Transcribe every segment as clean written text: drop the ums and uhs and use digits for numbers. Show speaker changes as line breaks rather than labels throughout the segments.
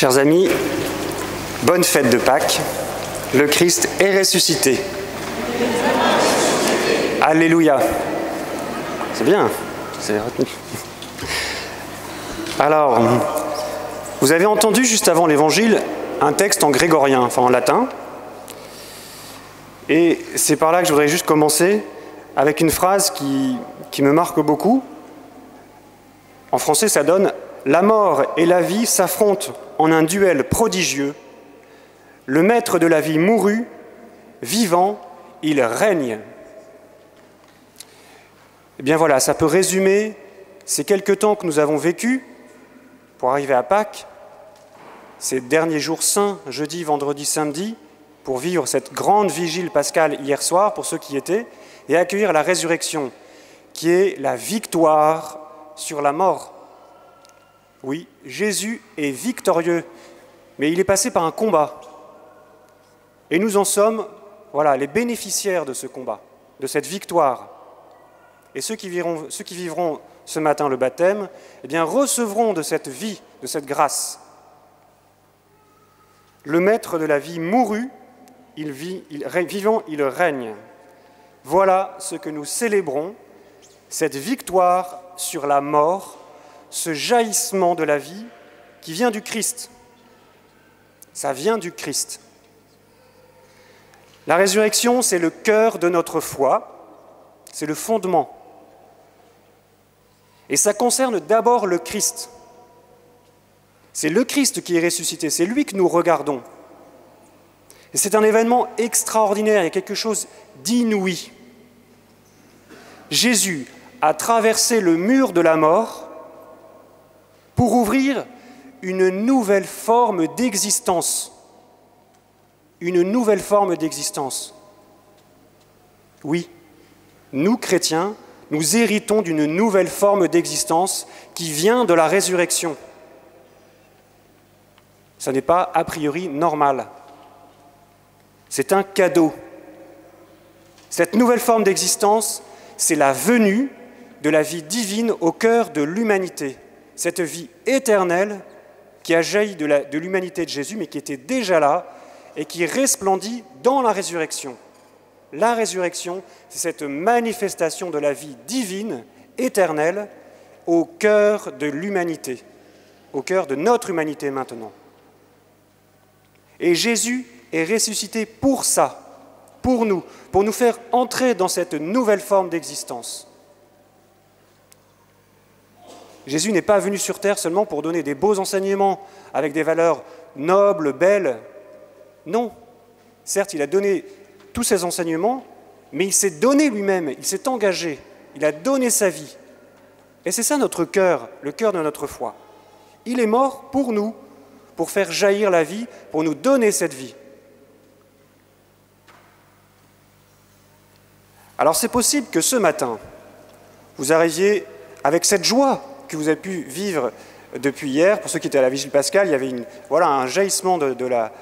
Chers amis, bonne fête de Pâques. Le Christ est ressuscité. Alléluia. C'est bien, c'est retenu. Alors, vous avez entendu juste avant l'Évangile un texte en grégorien, enfin en latin. Et c'est par là que je voudrais juste commencer avec une phrase qui me marque beaucoup. En français, ça donne « La mort et la vie s'affrontent en un duel prodigieux. Le maître de la vie mourut, vivant, il règne. » Eh bien voilà, ça peut résumer ces quelques temps que nous avons vécus pour arriver à Pâques, ces derniers jours saints, jeudi, vendredi, samedi, pour vivre cette grande vigile pascale hier soir, pour ceux qui y étaient, et accueillir la résurrection, qui est la victoire sur la mort. Oui, Jésus est victorieux, mais il est passé par un combat. Et nous en sommes, voilà, les bénéficiaires de ce combat, de cette victoire. Et ceux qui vivront ce matin le baptême, eh bien, recevront de cette vie, de cette grâce. Le maître de la vie mourut, vivant, il règne. Voilà ce que nous célébrons, cette victoire sur la mort, ce jaillissement de la vie qui vient du Christ. Ça vient du Christ. La résurrection, c'est le cœur de notre foi, c'est le fondement. Et ça concerne d'abord le Christ. C'est le Christ qui est ressuscité, c'est lui que nous regardons. Et c'est un événement extraordinaire, il y a quelque chose d'inouï. Jésus a traversé le mur de la mort pour ouvrir une nouvelle forme d'existence. Une nouvelle forme d'existence. Oui, nous, chrétiens, nous héritons d'une nouvelle forme d'existence qui vient de la résurrection. Ça n'est pas a priori normal. C'est un cadeau. Cette nouvelle forme d'existence, c'est la venue de la vie divine au cœur de l'humanité. Cette vie éternelle qui a jailli de l'humanité de Jésus, mais qui était déjà là et qui resplendit dans la résurrection. La résurrection, c'est cette manifestation de la vie divine, éternelle, au cœur de l'humanité, au cœur de notre humanité maintenant. Et Jésus est ressuscité pour ça, pour nous faire entrer dans cette nouvelle forme d'existence. Jésus n'est pas venu sur terre seulement pour donner des beaux enseignements avec des valeurs nobles, belles. Non, certes, il a donné tous ces enseignements, mais il s'est donné lui-même, il s'est engagé, il a donné sa vie. Et c'est ça notre cœur, le cœur de notre foi. Il est mort pour nous, pour faire jaillir la vie, pour nous donner cette vie. Alors c'est possible que ce matin, vous arriviez avec cette joie que vous avez pu vivre depuis hier. Pour ceux qui étaient à la Vigile Pascale, il y avait un jaillissement de la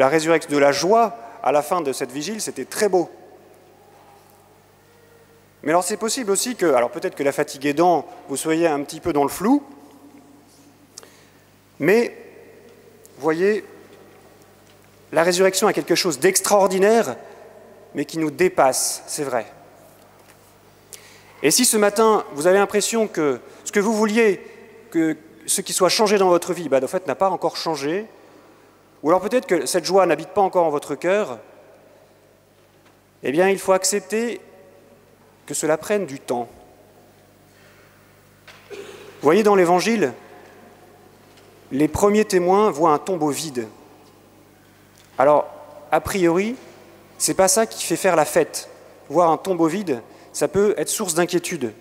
résurrection, de la joie à la fin de cette vigile, c'était très beau. Mais alors c'est possible aussi que, alors peut-être que la fatigue aidant, vous soyez un petit peu dans le flou, mais vous voyez, la résurrection a quelque chose d'extraordinaire, mais qui nous dépasse, c'est vrai. Et si ce matin, vous avez l'impression que ce que vous vouliez, que ce qui soit changé dans votre vie, en fait, n'a pas encore changé, ou alors peut-être que cette joie n'habite pas encore en votre cœur, eh bien, il faut accepter que cela prenne du temps. Vous voyez, dans l'Évangile, les premiers témoins voient un tombeau vide. Alors, a priori, c'est pas ça qui fait faire la fête. Voir un tombeau vide, ça peut être source d'inquiétude.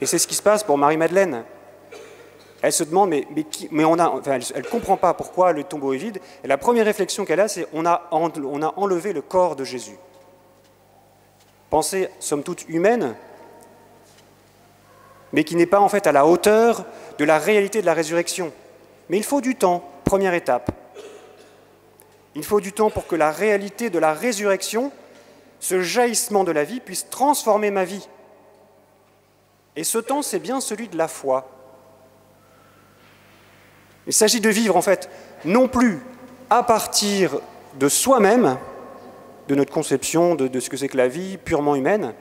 Et c'est ce qui se passe pour Marie-Madeleine. Elle se demande, elle ne comprend pas pourquoi le tombeau est vide. Et la première réflexion qu'elle a, c'est on a enlevé le corps de Jésus. Pensée, somme toute, humaine, mais qui n'est pas en fait à la hauteur de la réalité de la résurrection. Mais il faut du temps, première étape. Il faut du temps pour que la réalité de la résurrection, ce jaillissement de la vie, puisse transformer ma vie. Et ce temps, c'est bien celui de la foi. Il s'agit de vivre en fait non plus à partir de soi-même, de notre conception de ce que c'est que la vie purement humaine,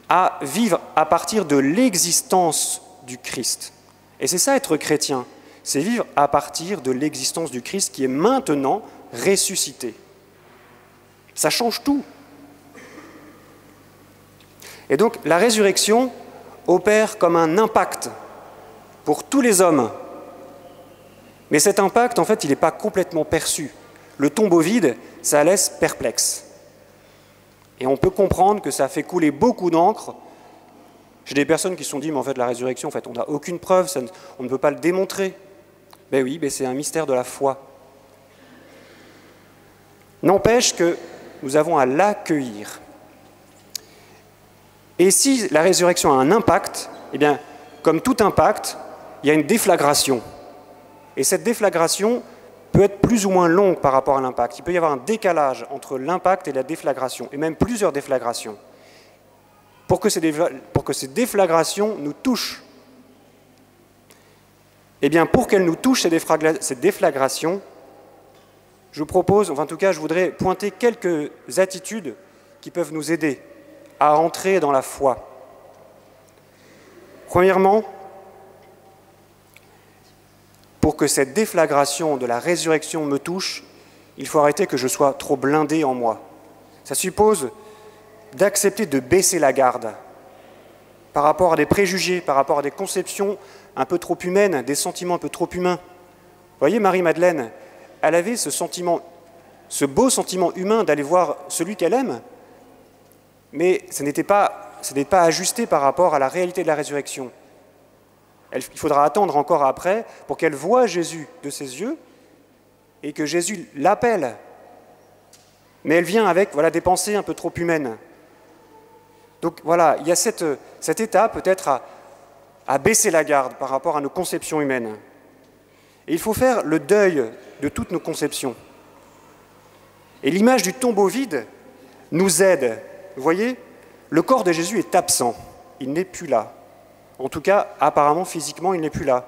à vivre à partir de l'existence du Christ. Et c'est ça être chrétien, c'est vivre à partir de l'existence du Christ qui est maintenant ressuscité. Ça change tout. Et donc la résurrection opère comme un impact pour tous les hommes. Mais cet impact, en fait, il n'est pas complètement perçu. Le tombeau vide, ça laisse perplexe. Et on peut comprendre que ça fait couler beaucoup d'encre. J'ai des personnes qui se sont dit, mais en fait, la résurrection, en fait, on n'a aucune preuve, on ne peut pas le démontrer. Ben oui, c'est un mystère de la foi. N'empêche que nous avons à l'accueillir. Et si la résurrection a un impact, eh bien, comme tout impact, il y a une déflagration. Et cette déflagration peut être plus ou moins longue par rapport à l'impact. Il peut y avoir un décalage entre l'impact et la déflagration, et même plusieurs déflagrations. Pour que ces déflagrations nous touchent, eh bien, pour qu'elles nous touchent, ces déflagrations, je vous propose, enfin en tout cas, je voudrais pointer quelques attitudes qui peuvent nous aider à entrer dans la foi. Premièrement, pour que cette déflagration de la résurrection me touche, il faut arrêter que je sois trop blindé en moi. Ça suppose d'accepter de baisser la garde par rapport à des préjugés, par rapport à des conceptions un peu trop humaines, des sentiments un peu trop humains. Vous voyez, Marie-Madeleine, elle avait ce sentiment, ce beau sentiment humain d'aller voir celui qu'elle aime, mais ce n'était pas ajusté par rapport à la réalité de la résurrection. Il faudra attendre encore après pour qu'elle voie Jésus de ses yeux et que Jésus l'appelle. Mais elle vient avec des pensées un peu trop humaines. Donc voilà, il y a cet état peut-être à baisser la garde par rapport à nos conceptions humaines. Et il faut faire le deuil de toutes nos conceptions. Et l'image du tombeau vide nous aide. Vous voyez, le corps de Jésus est absent, il n'est plus là. En tout cas, apparemment, physiquement, il n'est plus là.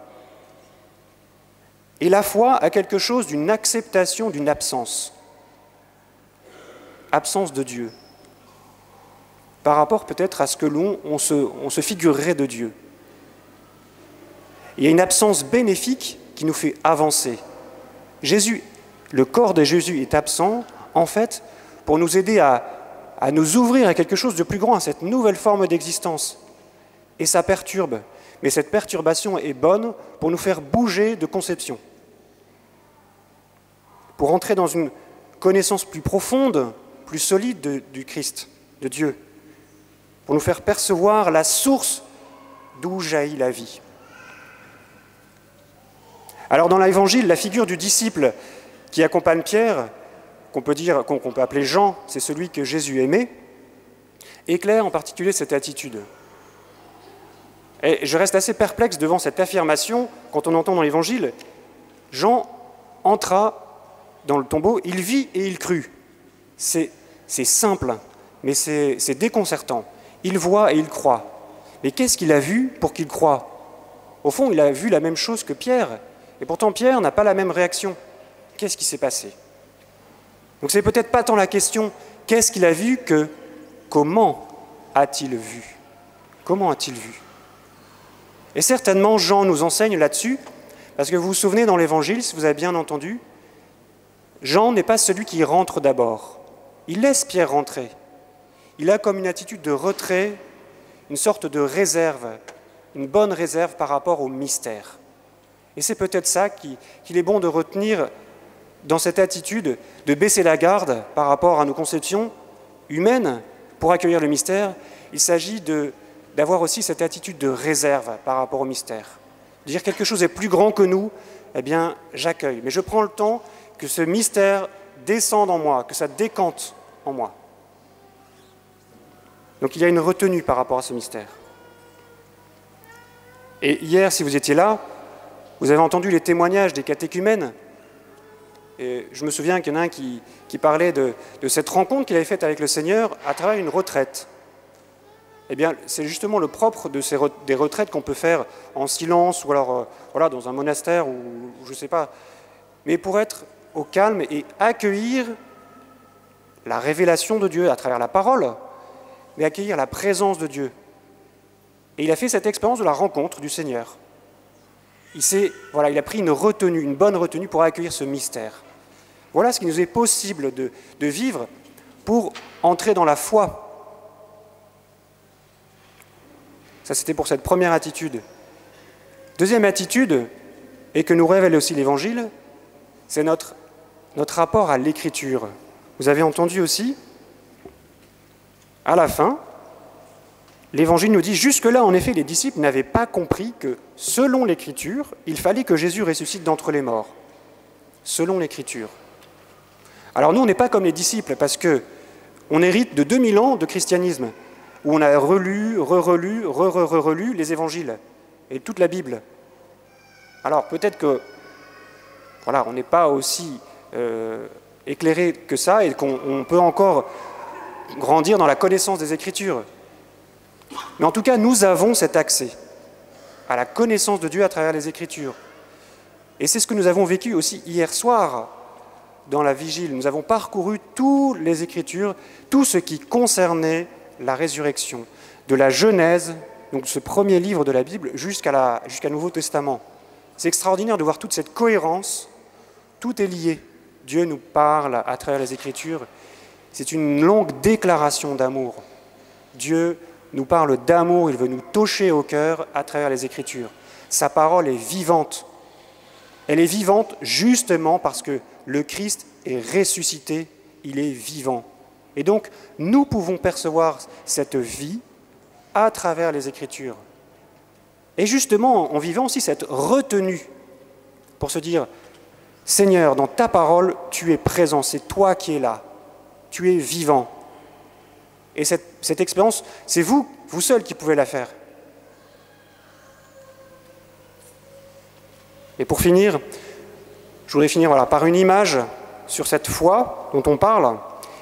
Et la foi a quelque chose d'une acceptation d'une absence. Absence de Dieu. Par rapport peut-être à ce que on se figurerait de Dieu. Il y a une absence bénéfique qui nous fait avancer. Le corps de Jésus est absent, en fait, pour nous aider à nous ouvrir à quelque chose de plus grand, à cette nouvelle forme d'existence. Et ça perturbe. Mais cette perturbation est bonne pour nous faire bouger de conception. Pour entrer dans une connaissance plus profonde, plus solide du Christ, de Dieu. Pour nous faire percevoir la source d'où jaillit la vie. Alors dans l'Évangile, la figure du disciple qui accompagne Pierre, qu'on peut appeler Jean, c'est celui que Jésus aimait, éclaire en particulier cette attitude. Et je reste assez perplexe devant cette affirmation quand on entend dans l'Évangile « Jean entra dans le tombeau, il vit et il crut ». C'est simple, mais c'est déconcertant. Il voit et il croit. Mais qu'est-ce qu'il a vu pour qu'il croie? Au fond, il a vu la même chose que Pierre, et pourtant Pierre n'a pas la même réaction. Qu'est-ce qui s'est passé? Donc c'est peut-être pas tant la question « qu'est-ce qu'il a vu » que « comment a-t-il vu » Comment a-t-il vu? Et certainement, Jean nous enseigne là-dessus, parce que vous vous souvenez dans l'Évangile, si vous avez bien entendu, Jean n'est pas celui qui rentre d'abord. Il laisse Pierre rentrer. Il a comme une attitude de retrait, une sorte de réserve, une bonne réserve par rapport au mystère. Et c'est peut-être ça qu'il est bon de retenir dans cette attitude de baisser la garde par rapport à nos conceptions humaines pour accueillir le mystère. Il s'agit d'avoir aussi cette attitude de réserve par rapport au mystère. De dire quelque chose est plus grand que nous, eh bien, j'accueille. Mais je prends le temps que ce mystère descende en moi, que ça décante en moi. Donc il y a une retenue par rapport à ce mystère. Et hier, si vous étiez là, vous avez entendu les témoignages des catéchumènes. Et je me souviens qu'il y en a un qui parlait de cette rencontre qu'il avait faite avec le Seigneur à travers une retraite. eh bien, c'est justement le propre des retraites qu'on peut faire en silence, ou alors voilà, dans un monastère, ou je ne sais pas, mais pour être au calme et accueillir la révélation de Dieu à travers la parole, mais accueillir la présence de Dieu. Et il a fait cette expérience de la rencontre du Seigneur. Il a pris une bonne retenue pour accueillir ce mystère. Voilà ce qui nous est possible de vivre pour entrer dans la foi. Ça, c'était pour cette première attitude. Deuxième attitude, et que nous révèle aussi l'Évangile, c'est notre rapport à l'Écriture. Vous avez entendu aussi, à la fin, l'Évangile nous dit, jusque-là, en effet, les disciples n'avaient pas compris que, selon l'Écriture, il fallait que Jésus ressuscite d'entre les morts. Selon l'Écriture. Alors nous, on n'est pas comme les disciples, parce qu'on hérite de 2000 ans de christianisme, où on a relu, relu les Évangiles, et toute la Bible. Alors peut-être que, voilà, on n'est pas aussi éclairé que ça, et qu'on peut encore grandir dans la connaissance des Écritures. Mais en tout cas, nous avons cet accès à la connaissance de Dieu à travers les Écritures. Et c'est ce que nous avons vécu aussi hier soir dans la vigile. Nous avons parcouru toutes les Écritures, tout ce qui concernait la résurrection, de la Genèse, donc ce premier livre de la Bible, jusqu'au Nouveau Testament. C'est extraordinaire de voir toute cette cohérence, tout est lié. Dieu nous parle à travers les Écritures. C'est une longue déclaration d'amour. Dieu nous parle d'amour, il veut nous toucher au cœur à travers les Écritures. Sa parole est vivante. Elle est vivante justement parce que le Christ est ressuscité, il est vivant. Et donc, nous pouvons percevoir cette vie à travers les Écritures. Et justement, en vivant aussi cette retenue pour se dire « Seigneur, dans ta parole, tu es présent, c'est toi qui es là, tu es vivant. » Et cette expérience, c'est vous seul qui pouvez la faire. Et pour finir, je voudrais finir par une image sur cette foi dont on parle.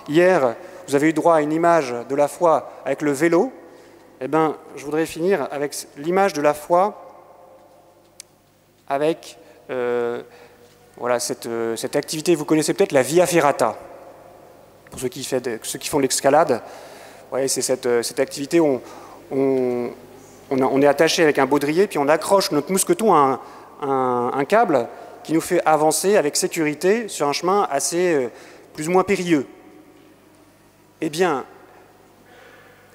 Hier, vous avez eu droit à une image de la foi avec le vélo. Eh bien, je voudrais finir avec l'image de la foi avec cette activité, vous connaissez peut-être la Via Ferrata. Pour ceux qui font de l'escalade, ouais, c'est cette activité où on est attaché avec un baudrier, puis on accroche notre mousqueton à un câble qui nous fait avancer avec sécurité sur un chemin assez plus ou moins périlleux. Eh bien,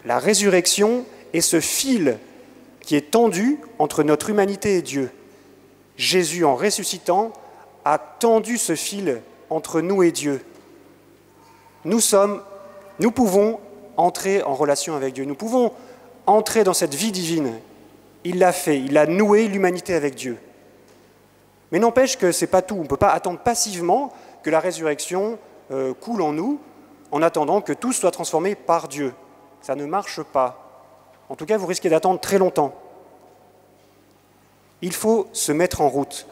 la résurrection est ce fil qui est tendu entre notre humanité et Dieu. Jésus, en ressuscitant, a tendu ce fil entre nous et Dieu. Nous pouvons entrer en relation avec Dieu. Nous pouvons entrer dans cette vie divine. Il l'a fait, il a noué l'humanité avec Dieu. Mais n'empêche que ce n'est pas tout. On ne peut pas attendre passivement que la résurrection coule en nous, en attendant que tout soit transformé par Dieu. Ça ne marche pas. En tout cas, vous risquez d'attendre très longtemps. Il faut se mettre en route.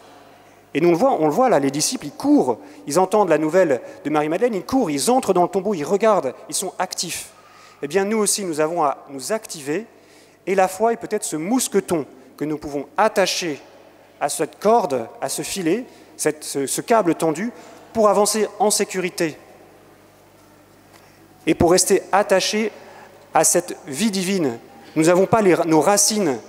Et nous, on le voit là, les disciples, ils courent, ils entendent la nouvelle de Marie-Madeleine, ils courent, ils entrent dans le tombeau, ils regardent, ils sont actifs. Eh bien, nous aussi, nous avons à nous activer, et la foi est peut-être ce mousqueton que nous pouvons attacher à cette corde, à ce filet, ce câble tendu, pour avancer en sécurité et pour rester attachés à cette vie divine. Nous n'avons pas nos racines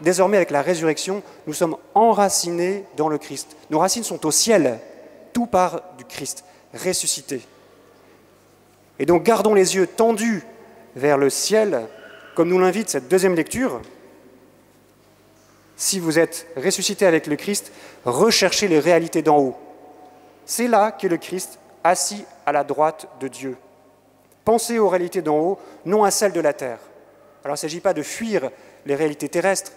désormais, avec la résurrection, nous sommes enracinés dans le Christ. Nos racines sont au ciel, tout part du Christ, ressuscité. Et donc, gardons les yeux tendus vers le ciel, comme nous l'invite cette deuxième lecture. Si vous êtes ressuscité avec le Christ, recherchez les réalités d'en haut. C'est là qu'est le Christ, assis à la droite de Dieu. Pensez aux réalités d'en haut, non à celles de la terre. Alors, il ne s'agit pas de fuir les réalités terrestres,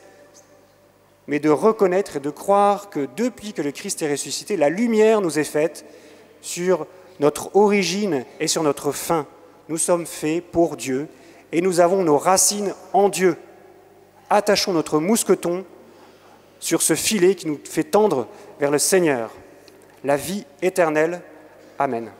mais de reconnaître et de croire que depuis que le Christ est ressuscité, la lumière nous est faite sur notre origine et sur notre fin. Nous sommes faits pour Dieu et nous avons nos racines en Dieu. Attachons notre mousqueton sur ce filet qui nous fait tendre vers le Seigneur, la vie éternelle. Amen.